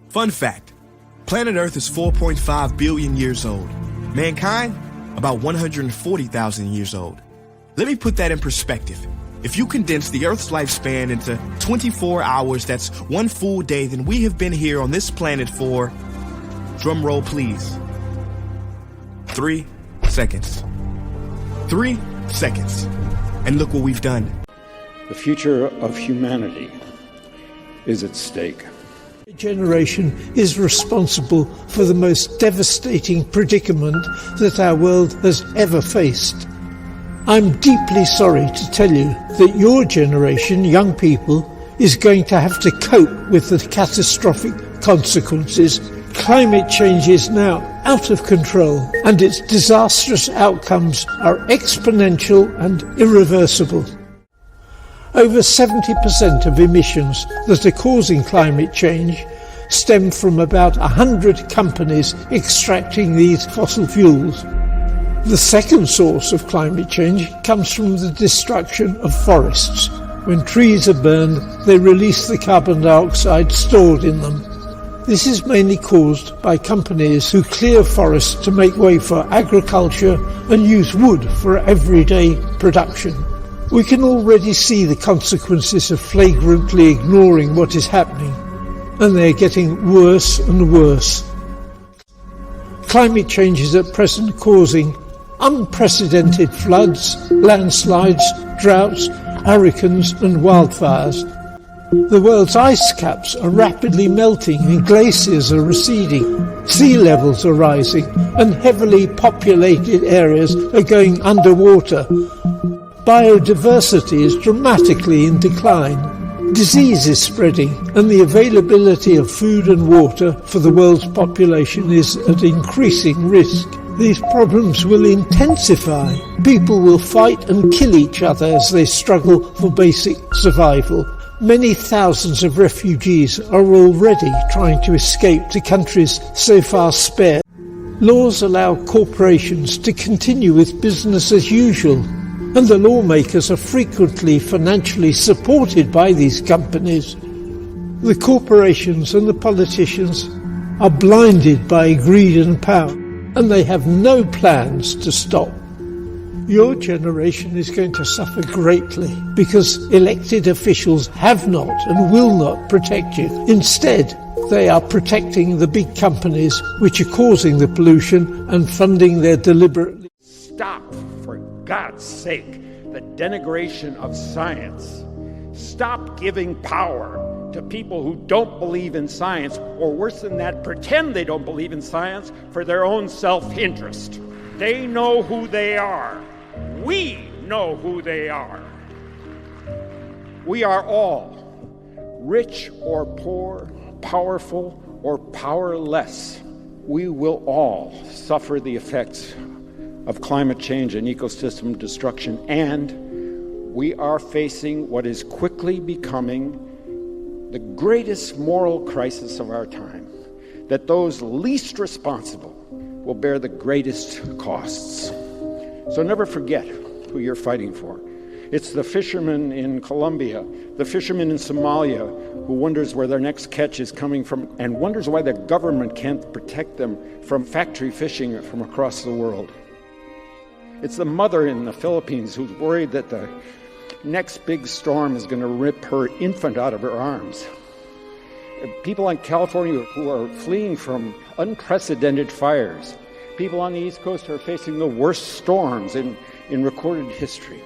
Fun fact, planet Earth is 4.5 billion years old. Mankind, about 140,000 years old. Let me put that in perspective. If you condense the Earth's lifespan into 24 hours, that's one full day, then we have been here on this planet for, drum roll please, 3 seconds. 3 seconds. And look what we've done. The future of humanity is at stake. A generation is responsible for the most devastating predicament that our world has ever faced. I'm deeply sorry to tell you that your generation, young people, is going to have to cope with the catastrophic consequences. Climate change is now out of control, and its disastrous outcomes are exponential and irreversible. Over 70% of emissions that are causing climate change stem from about 100 companies extracting these fossil fuels. The second source of climate change comes from the destruction of forests. When trees are burned, they release the carbon dioxide stored in them. This is mainly caused by companies who clear forests to make way for agriculture and use wood for everyday production. We can already see the consequences of flagrantly ignoring what is happening, and they're getting worse and worse. Climate change is at present causing unprecedented floods, landslides, droughts, hurricanes and wildfires. The world's ice caps are rapidly melting and glaciers are receding. Sea levels are rising and heavily populated areas are going underwater. Biodiversity is dramatically in decline. Disease is spreading and the availability of food and water for the world's population is at increasing risk. These problems will intensify. People will fight and kill each other as they struggle for basic survival. Many thousands of refugees are already trying to escape to countries so far spared. Laws allow corporations to continue with business as usual, and the lawmakers are frequently financially supported by these companies. The corporations and the politicians are blinded by greed and power, and they have no plans to stop. Your generation is going to suffer greatly because elected officials have not and will not protect you. Instead, they are protecting the big companies which are causing the pollution and funding their deliberately. Stop, for God's sake, the denigration of science. Stop giving power to people who don't believe in science, or worse than that, pretend they don't believe in science for their own self-interest. They know who they are. We know who they are. We are all, rich or poor, powerful or powerless. We will all suffer the effects of climate change and ecosystem destruction, and we are facing what is quickly becoming the greatest moral crisis of our time, that those least responsible will bear the greatest costs. So never forget who you're fighting for. It's the fisherman in Colombia, the fisherman in Somalia, who wonders where their next catch is coming from and wonders why the government can't protect them from factory fishing from across the world. It's the mother in the Philippines who's worried that the next big storm is going to rip her infant out of her arms. People in California who are fleeing from unprecedented fires. People on the East Coast are facing the worst storms in recorded history.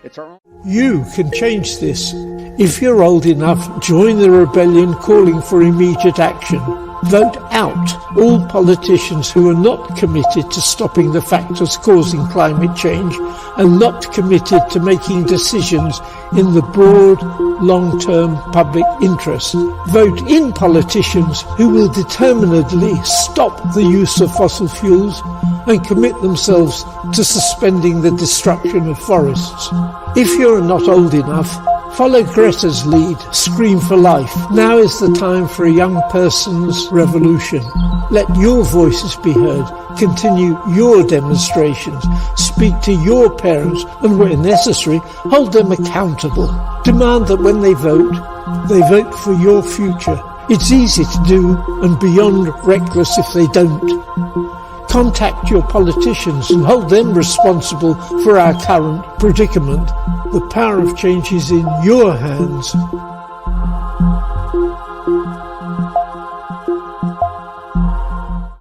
It's our own. You can change this. If you're old enough, join the rebellion calling for immediate action. Vote out all politicians who are not committed to stopping the factors causing climate change and not committed to making decisions in the broad, long-term public interest. Vote in politicians who will determinedly stop the use of fossil fuels and commit themselves to suspending the destruction of forests. If you're not old enough, follow Greta's lead, scream for life. Now is the time for a young person's revolution. Let your voices be heard. Continue your demonstrations. Speak to your parents and, where necessary, hold them accountable. Demand that when they vote for your future. It's easy to do and beyond reckless if they don't. Contact your politicians and hold them responsible for our current predicament. The power of change is in your hands.